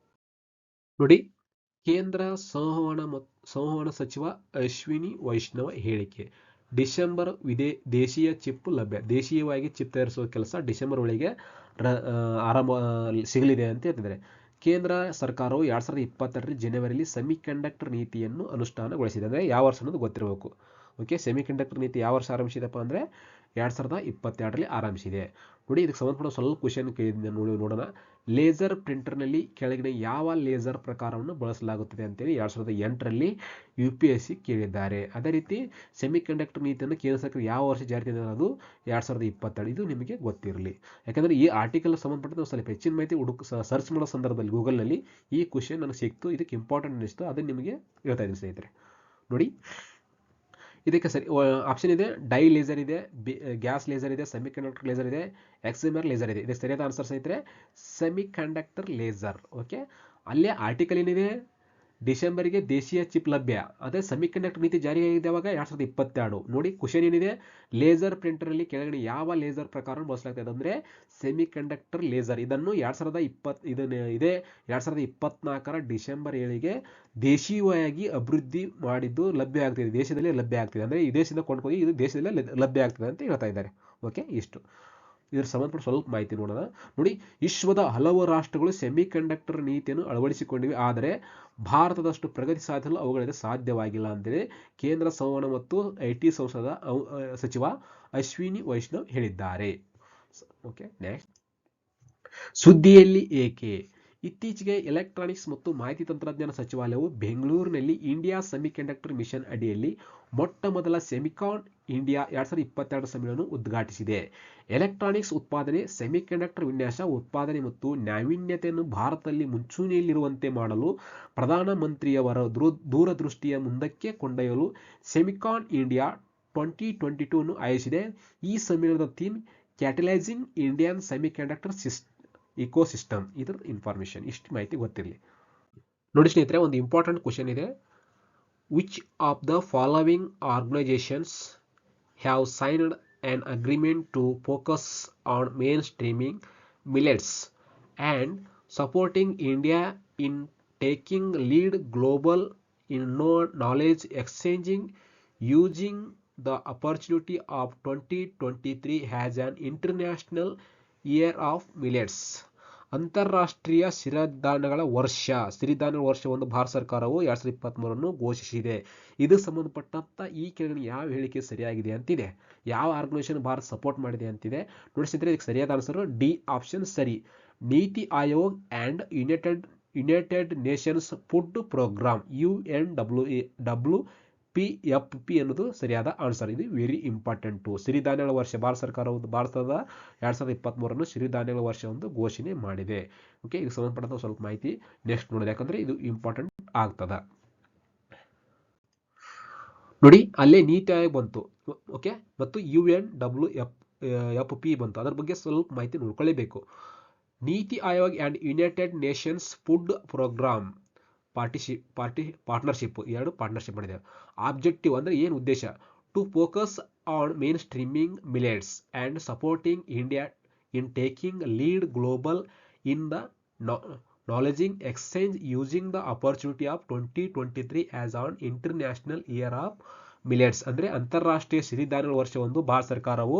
ನೋಡಿ, ಕೇಂದ್ರ ಸಂವಹನ ಸಚಿವ ಅಶ್ವಿನಿ ವೈಷ್ಣವ್ ಹೇಳಿಕೆ. ಡಿಸೆಂಬರ್ ದೇಶೀಯ ಚಿಪ್ ಲಭ್ಯ. ದೇಶೀಯವಾಗಿ ಚಿಪ್ ತಯಾರಿಸುವ ಕೆಲಸ ಡಿಸೆಂಬರ್ ಒಳಗೆ ಆರಂಭ ಸಿಗಲಿದೆ ಅಂತ ಹೇಳ್ತಿದ್ದಾರೆ. ಕೇಂದ್ರ ಸರ್ಕಾರವು 2022 ಜನವರಿಯಲ್ಲಿ ಸೆಮಿಕಂಡಕ್ಟರ್ ನೀತಿಯನ್ನು ಅನುಷ್ಠಾನಗೊಳಿಸಿದೆ. ಅಂದರೆ ಯಾವ ವರ್ಷ ಅನ್ನೋದು ಗೊತ್ತಿರಬೇಕು. ಓಕೆ, ಸೆಮಿಕಂಡಕ್ಟರ್ ನೀತಿ ಯಾವ ವರ್ಷ ಆರಂಭಿಸಿದಪ್ಪ ಅಂದರೆ 2022ರಲ್ಲಿ ಆರಂಭಿಸಿದೆ. ನೋಡಿ, ಇದಕ್ಕೆ ಸಂಬಂಧಪಟ್ಟ ಸ್ವಲ್ಪ ಕ್ವಶನ್ ಕೇಳಿದ್ದೆ, ನೋಡೋಣ. ಲೇಸರ್ ಪ್ರಿಂಟರ್ನಲ್ಲಿ ಕೆಳಗಿನ ಯಾವ ಲೇಸರ್ ಪ್ರಕಾರವನ್ನು ಬಳಸಲಾಗುತ್ತದೆ ಅಂತೇಳಿ 2008ರಲ್ಲಿ UPSC ಕೇಳಿದ್ದಾರೆ. ಅದೇ ರೀತಿ ಸೆಮಿಕಂಡಕ್ಟರ್ ನೀತಿಯನ್ನು ಕೇಂದ್ರ ಸರ್ಕಾರ ಯಾವ ವರ್ಷ ಜಾರಿ ತಂದಿದೆ ಅನ್ನೋದು 2022. ಇದು ನಿಮಗೆ ಗೊತ್ತಿರಲಿ. ಯಾಕಂದರೆ ಈ ಆರ್ಟಿಕಲ್ ಸಂಬಂಧಪಟ್ಟ ಸ್ವಲ್ಪ ಹೆಚ್ಚಿನ ಮಾಹಿತಿ ಸರ್ಚ್ ಮಾಡೋ ಸಂದರ್ಭದಲ್ಲಿ ಗೂಗಲ್ನಲ್ಲಿ ಈ ಕ್ವಶನ್ ನನಗೆ ಸಿಕ್ತು, ಇದಕ್ಕೆ ಇಂಪಾರ್ಟೆಂಟ್ ಅನಿಸ್ತು, ಅದನ್ನು ನಿಮಗೆ ಹೇಳ್ತಾ ಇದ್ದೀನಿ ಸ್ನೇಹಿತರೆ. ನೋಡಿ, ಇದಕ್ಕೆ ಸರಿ ಆಪ್ಷನ್ ಇದೆ. ಡೈ ಲೇಸರ್ ಇದೆ, ಗ್ಯಾಸ್ ಲೇಸರ್ ಇದೆ, ಸೆಮಿಕಂಡಕ್ಟರ್ ಲೇಸರ್ ಇದೆ, ಎಕ್ಸಿಮರ್ ಲೇಸರ್ ಇದೆ. ಇದಕ್ಕೆ ಸರಿಯಾದ ಆನ್ಸರ್ ಸ್ನೇಹಿತರೆ ಸೆಮಿಕಂಡಕ್ಟರ್ ಲೇಸರ್. ಓಕೆ, ಅಲ್ಲೇ ಆರ್ಟಿಕಲ್ ಏನಿದೆ, ಡಿಸೆಂಬರ್ಗೆ ದೇಶೀಯ ಚಿಪ್ ಲಭ್ಯ. ಅದೇ ಸೆಮಿಕಂಡಕ್ಟರ್ ನೀತಿ ಜಾರಿಯಾಗಿದೆ ಯಾವಾಗ 2022. ನೋಡಿ, ಕ್ವಶನ್ ಏನಿದೆ, ಲೇಸರ್ ಪ್ರಿಂಟರ್ನಲ್ಲಿ ಕೆಳಗಡೆ ಯಾವ ಲೇಸರ್ ಪ್ರಕಾರ ಬಳಸಲಾಗ್ತದೆ ಅಂದರೆ ಸೆಮಿಕಂಡಕ್ಟರ್ ಲೇಸರ್. ಇದನ್ನು 2024ರ ಡಿಸೆಂಬರ್ 7ಗೆ ದೇಶೀಯವಾಗಿ ಅಭಿವೃದ್ಧಿ ಮಾಡಿದ್ದು ಲಭ್ಯ ಆಗ್ತಿದೆ. ದೇಶದಲ್ಲಿ ಲಭ್ಯ ಆಗ್ತಿದೆ. ಅಂದರೆ ಈ ದೇಶದಿಂದ ಕೊಂಡ್ಕೊಂಡು ಇದು ದೇಶದಲ್ಲೇ ಲಭ್ಯ ಆಗ್ತದೆ ಅಂತ ಹೇಳ್ತಾ ಇದ್ದಾರೆ. ಓಕೆ, ಇಷ್ಟು ಇದರ ಸಂಬಂಧಪಟ್ಟ ಸ್ವಲ್ಪ ಮಾಹಿತಿ ನೋಡೋಣ. ನೋಡಿ, ವಿಶ್ವದ ಹಲವು ರಾಷ್ಟ್ರಗಳು ಸೆಮಿಕಂಡಕ್ಟರ್ ನೀತಿಯನ್ನು ಅಳವಡಿಸಿಕೊಂಡಿವೆ, ಆದರೆ ಭಾರತದಷ್ಟು ಪ್ರಗತಿ ಸಾಧಿಸಲು ಅವುಗಳಿಗೆ ಸಾಧ್ಯವಾಗಿಲ್ಲ ಅಂತೇಳಿ ಕೇಂದ್ರ ಸಂವಹನ ಮತ್ತು IT ಸಚಿವ ಅಶ್ವಿನಿ ವೈಷ್ಣವ್ ಹೇಳಿದ್ದಾರೆ. ಓಕೆ, ನೆಕ್ಸ್ಟ್ ಸುದ್ದಿಯಲ್ಲಿ ಏಕೆ. ಇತ್ತೀಚೆಗೆ ಎಲೆಕ್ಟ್ರಾನಿಕ್ಸ್ ಮತ್ತು ಮಾಹಿತಿ ತಂತ್ರಜ್ಞಾನ ಸಚಿವಾಲಯವು ಬೆಂಗಳೂರಿನಲ್ಲಿ ಇಂಡಿಯಾ ಸೆಮಿಕಂಡಕ್ಟರ್ ಮಿಷನ್ ಅಡಿಯಲ್ಲಿ ಮೊಟ್ಟಮೊದಲ ಸೆಮಿಕಾನ್ ಇಂಡಿಯಾ 2022 ಸಮ್ಮೇಳನವನ್ನು ಉದ್ಘಾಟಿಸಿದೆ. ಎಲೆಕ್ಟ್ರಾನಿಕ್ಸ್ ಉತ್ಪಾದನೆ, ಸೆಮಿಕಂಡಕ್ಟರ್ ವಿನ್ಯಾಸ, ಉತ್ಪಾದನೆ ಮತ್ತು ನಾವೀನ್ಯತೆಯನ್ನು ಭಾರತದಲ್ಲಿ ಮುಂಚೂಣಿಯಲ್ಲಿರುವಂತೆ ಮಾಡಲು ಪ್ರಧಾನಮಂತ್ರಿಯವರ ದೂರದೃಷ್ಟಿಯ ಮುಂದಕ್ಕೆ ಕೊಂಡೊಯ್ಯಲು ಸೆಮಿಕಾನ್ ಇಂಡಿಯಾ 2022 ಅನ್ನು ಆಯೋಜಿಸಿದೆ. ಈ ಸಮ್ಮೇಳನದ ಥೀಮ್ ಕ್ಯಾಟಲೈಸಿಂಗ್ ಇಂಡಿಯನ್ ಸೆಮಿಕಂಡಕ್ಟರ್ ಇಕೋಸಿಸ್ಟಮ್. ಇದರ ಇನ್ಫಾರ್ಮೇಶನ್ ಇಷ್ಟು ಮಾಹಿತಿ ಗೊತ್ತಿರಲಿ. ನೋಡಿ ಸ್ನೇಹಿತರೆ, ಒಂದು ಇಂಪಾರ್ಟೆಂಟ್ ಕ್ವಶನ್ ಇದೆ. Which of the following organisations have signed an agreement to focus on mainstreaming millets and supporting India in taking lead global in knowledge exchanging using the opportunity of 2023 as an international year of millets. ಅಂತಾರಾಷ್ಟ್ರೀಯ ಸಿರಿಧಾನ್ಯಗಳ ವರ್ಷವನ್ನು ಭಾರತ ಸರ್ಕಾರವು 2023 ಘೋಷಿಸಿದೆ. ಇದು ಸಂಬಂಧಪಟ್ಟಂತ ಈ ಕೆಳಗಿನ ಯಾವ ಹೇಳಿಕೆ ಸರಿಯಾಗಿದೆ ಅಂತಿದೆ. ಯಾವ ಆರ್ಗನೈಸೇಷನ್ ಭಾರತ ಸಪೋರ್ಟ್ ಮಾಡಿದೆ ಅಂತಿದೆ. ನೋಡಿ ಸ್ನೇಹಿತರೆ, ಇದಕ್ಕೆ ಸರಿಯಾದ ಆನ್ಸರ್ ಡಿ ಆಪ್ಷನ್ ಸರಿ. NITI Aayog and United Nations food Programme UNWFP ಅನ್ನೋದು ಸರಿಯಾದ ಆನ್ಸರ್. ಇದು ವೆರಿ ಇಂಪಾರ್ಟೆಂಟು. ಸಿರಿಧಾನ್ಯಗಳ ವರ್ಷ ಭಾರತದ 2023 ಸಿರಿಧಾನ್ಯಗಳ ವರ್ಷ ಒಂದು ಘೋಷಣೆ ಮಾಡಿದೆ. ಓಕೆ, ಇದಕ್ಕೆ ಸಂಬಂಧಪಟ್ಟಂತ ಸ್ವಲ್ಪ ಮಾಹಿತಿ ನೆಕ್ಸ್ಟ್ ನೋಡೋದು, ಯಾಕಂದ್ರೆ ಇದು ಇಂಪಾರ್ಟೆಂಟ್ ಆಗ್ತದ. ನೋಡಿ, ಅಲ್ಲೇ ನೀತಿ ಆಯೋಗ ಬಂತು, ಓಕೆ, ಮತ್ತು UNWFP ಬಂತು. ಅದರ ಬಗ್ಗೆ ಸ್ವಲ್ಪ ಮಾಹಿತಿ ನೋಡ್ಕೊಳ್ಳೇಬೇಕು. NITI Aayog and United Nations food programme partnership, ಎರಡು ಪಾರ್ಟ್ನರ್ಶಿಪ್ ಮಾಡಿದೆ. ಆಬ್ಜೆಕ್ಟಿವ್ ಅಂದ್ರೆ ಏನು ಉದ್ದೇಶ? To focus on mainstreaming millets and supporting India in taking lead global in the ನಾಲೆಜಿಂಗ್ exchange using the opportunity of 2023 as an international year of millets. ಅಂದ್ರೆ ಅಂತಾರಾಷ್ಟ್ರೀಯ ಸಿರಿಧಾನ್ಯಗಳ ವರ್ಷವೊಂದು ಭಾರತ ಸರ್ಕಾರವು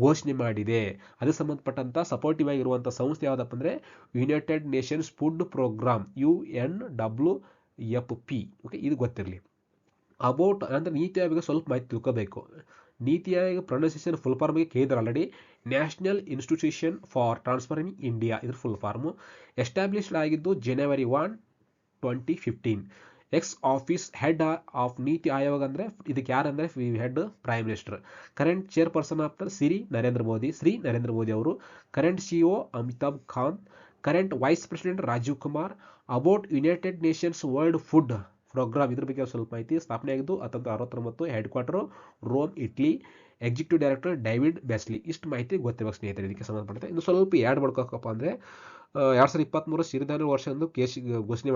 ಘೋಷಣೆ ಮಾಡಿದೆ. ಅದಕ್ಕೆ ಸಂಬಂಧಪಟ್ಟಂತ ಸಪೋರ್ಟಿವ್ ಆಗಿರುವಂತಹ ಸಂಸ್ಥೆ ಯಾವುದಪ್ಪ ಅಂದ್ರೆ United Nations food Programme UNWFP. Okay, ಇದು ಗೊತ್ತಿರಲಿ. ಅಬೌಟ್ ಅಂದ್ರೆ ನೀತಿ ಆಯೋಗ ಸ್ವಲ್ಪ ಮಾಹಿತಿ ತಿಳ್ಕೋಬೇಕು. ನೀತಿ ಆಯೋಗ ಪ್ರೊನೌನ್ಸಿಯೇಷನ್ ಫುಲ್ ಫಾರ್ಮ್ಗೆ ಕೇಳಿದ್ರೆ already. National institution for transforming India ಇದ್ರ ಫುಲ್ ಫಾರ್ಮ್. ಎಸ್ಟಾಬ್ಲಿಷ್ಡ್ ಆಗಿದ್ದು January 1, 2015. Ex office head of NITI Aayog ಅಂದ್ರೆ ಇದಕ್ಕೆ ಯಾರಂದ್ರೆ head prime minister. Current chairperson of Shri Narendra Modi ಅವರು. Current CEO Amitabh Kant. Current vice president Rajeev Kumar. About United Nations world food programme, ಇದ್ರ ಬಗ್ಗೆ ಸ್ವಲ್ಪ ಮಾಹಿತಿ. ಸ್ಥಾಪನೆ ಆಗಿದ್ದು 1969. Headquarter Rome, Italy. Executive director David Beasley. ಇಷ್ಟು ಮಾಹಿತಿ ಗೊತ್ತಿರಬೇಕು ಸ್ನೇಹಿತರೆ ಇದಕ್ಕೆ ಸಂಬಂಧಪಟ್ಟಂತೆ. ಇನ್ನು ಸ್ವಲ್ಪ ಯಾಡ್ ಮಾಡ್ಕೋಕಪ್ಪ ಅಂದ್ರೆ 2023 ಸಿರಿಧಾನ್ಯ ವರ್ಷ ಎಂದು ಘೋಷಣೆ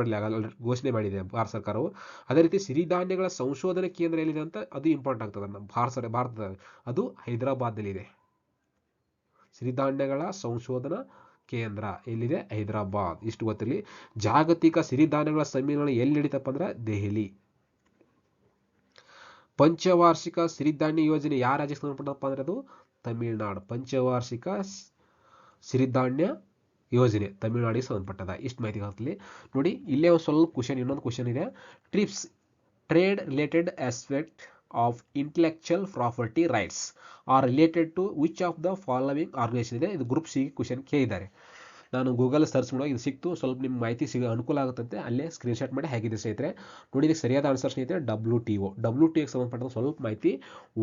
ಮಾಡಿದೆ ಭಾರತ ಸರ್ಕಾರವು. ಅದೇ ರೀತಿ ಸಿರಿಧಾನ್ಯಗಳ ಸಂಶೋಧನಾ ಕೇಂದ್ರ ಎಲ್ಲಿದೆ ಅಂತ ಅದು ಇಂಪಾರ್ಟೆಂಟ್ ಆಗ್ತದೆ. ನಮ್ಮ ಭಾರತದ ಅದು ಹೈದರಾಬಾದ್ನಲ್ಲಿದೆ. ಸಿರಿಧಾನ್ಯಗಳ ಸಂಶೋಧನಾ ಕೇಂದ್ರ ಎಲ್ಲಿದೆ? ಹೈದರಾಬಾದ್. ಇಷ್ಟು ಗೊತ್ತಿರಲಿ. ಜಾಗತಿಕ ಸಿರಿಧಾನ್ಯಗಳ ಸಮ್ಮೇಳನ ಎಲ್ಲಿ ನಡೀತಪ್ಪ ಅಂದ್ರೆ ದೆಹಲಿ. ಪಂಚವಾರ್ಷಿಕ ಸಿರಿಧಾನ್ಯ ಯೋಜನೆ ಯಾವ ರಾಜ್ಯಕ್ಕೆ ಸಂಬಂಧಪಟ್ಟಪ್ಪ ಅಂದ್ರೆ ಅದು ತಮಿಳುನಾಡು. ಪಂಚವಾರ್ಷಿಕ ಸಿರಿಧಾನ್ಯ ಯೋಜನೆ ತಮಿಳುನಾಡಿಗೆ ಸಂಬಂಧಪಟ್ಟದ. ಇಷ್ಟು ಮಾಹಿತಿ ಆಗ್ತದೆ. ನೋಡಿ, ಇಲ್ಲೇ ಒಂದು ಸ್ವಲ್ಪ ಕ್ವಶನ್, ಇನ್ನೊಂದು ಕ್ವಶನ್ ಇದೆ. TRIPS trade related aspect of intellectual property rights are related to which of the following organization ಇದೆ. ಇದು ಗ್ರೂಪ್ ಸಿ ಕ್ವಶನ್ ಕೇಳಿದ್ದಾರೆ. ನಾನು ಗೂಗಲ್ ಸರ್ಚ್ ಮಾಡುವಾಗ ಇದು ಸಿಕ್ತು. ಸ್ವಲ್ಪ ನಿಮ್ಮ ಮಾಹಿತಿ ಅನುಕೂಲ ಆಗುತ್ತಂತೆ ಅಲ್ಲೇ ಸ್ಕ್ರೀನ್ಶಾಟ್ ಮಾಡಿ ಹಾಕಿದೆ ಸ್ನೇಹಿತರೆ. ನೋಡಿ, ಇದಕ್ಕೆ ಸರಿಯಾದ ಆನ್ಸರ್ ಸ್ನೇಹಿತರೆ WTOಗೆ ಸಂಬಂಧಪಟ್ಟ ಸ್ವಲ್ಪ ಮಾಹಿತಿ.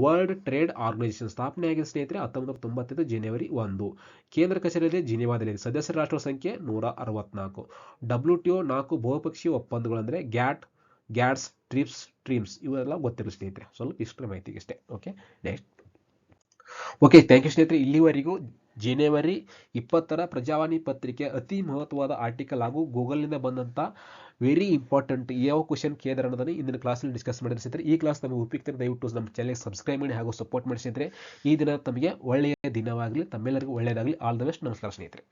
ವರ್ಲ್ಡ್ ಟ್ರೇಡ್ ಆರ್ಗನೈಸೇಷನ್ ಸ್ಥಾಪನೆ ಆಗಿದೆ ಸ್ನೇಹಿತರೆ 1995 January 1. ಕೇಂದ್ರ ಕಚೇರಿ ಜಿನೆವಾದಲ್ಲಿದೆ. ಸದಸ್ಯ ರಾಷ್ಟ್ರ ಸಂಖ್ಯೆ 164. WTO 4 ಬಹುಪಕ್ಷೀಯ ಒಪ್ಪಂದಗಳು ಅಂದ್ರೆ ಗ್ಯಾಟ್ಸ್, ಟ್ರಿಪ್ಸ್ ಇವೆಲ್ಲ ಗೊತ್ತಿರೋ ಸ್ನೇಹಿತರೆ. ಸ್ವಲ್ಪ ಇಷ್ಟರ ಮಾಹಿತಿಗೆ ಅಷ್ಟೇ. Okay, next. Okay, thank you ಸ್ನೇಹಿತರೆ. ಇಲ್ಲಿವರೆಗೂ January 20 ಪ್ರಜಾವಾಣಿ ಪತ್ರಿಕೆ ಅತಿ ಮಹತ್ವವಾದ ಆರ್ಟಿಕಲ್ ಹಾಗೂ ಗೂಗಲ್ನಿಂದ ಬಂದಂಥ ವೆರಿ ಇಂಪಾರ್ಟೆಂಟ್ ಯಾವ ಕ್ವಶನ್ ಕೇಳಿದ್ರೆ ಅನ್ನೋದನ್ನು ಇಂದಿನ ಕ್ಲಾಸಲ್ಲಿ ಡಿಸ್ಕಸ್ ಮಾಡಿದ್ರೆ ಸ್ನೇಹಿತರೆ. ಈ ಕ್ಲಾಸ್ ನಮಗೆ ಉಪಯುಕ್ತ. ದಯವಿಟ್ಟು ನಮ್ಮ ಚಾನಲ್ಗೆ ಸಬ್ಸ್ಕ್ರೈಬ್ ಮಾಡಿ ಹಾಗೂ ಸಪೋರ್ಟ್ ಮಾಡಿ ಸ್ನೇಹಿತರೆ. ಈ ದಿನ ತಮಗೆ ಒಳ್ಳೆಯ ದಿನವಾಗಲಿ, ತಮ್ಮೆಲ್ಲರಿಗೂ ಒಳ್ಳೆಯದಾಗಲಿ. All the best. ನಮಸ್ಕಾರ ಸ್ನೇಹಿತರೆ.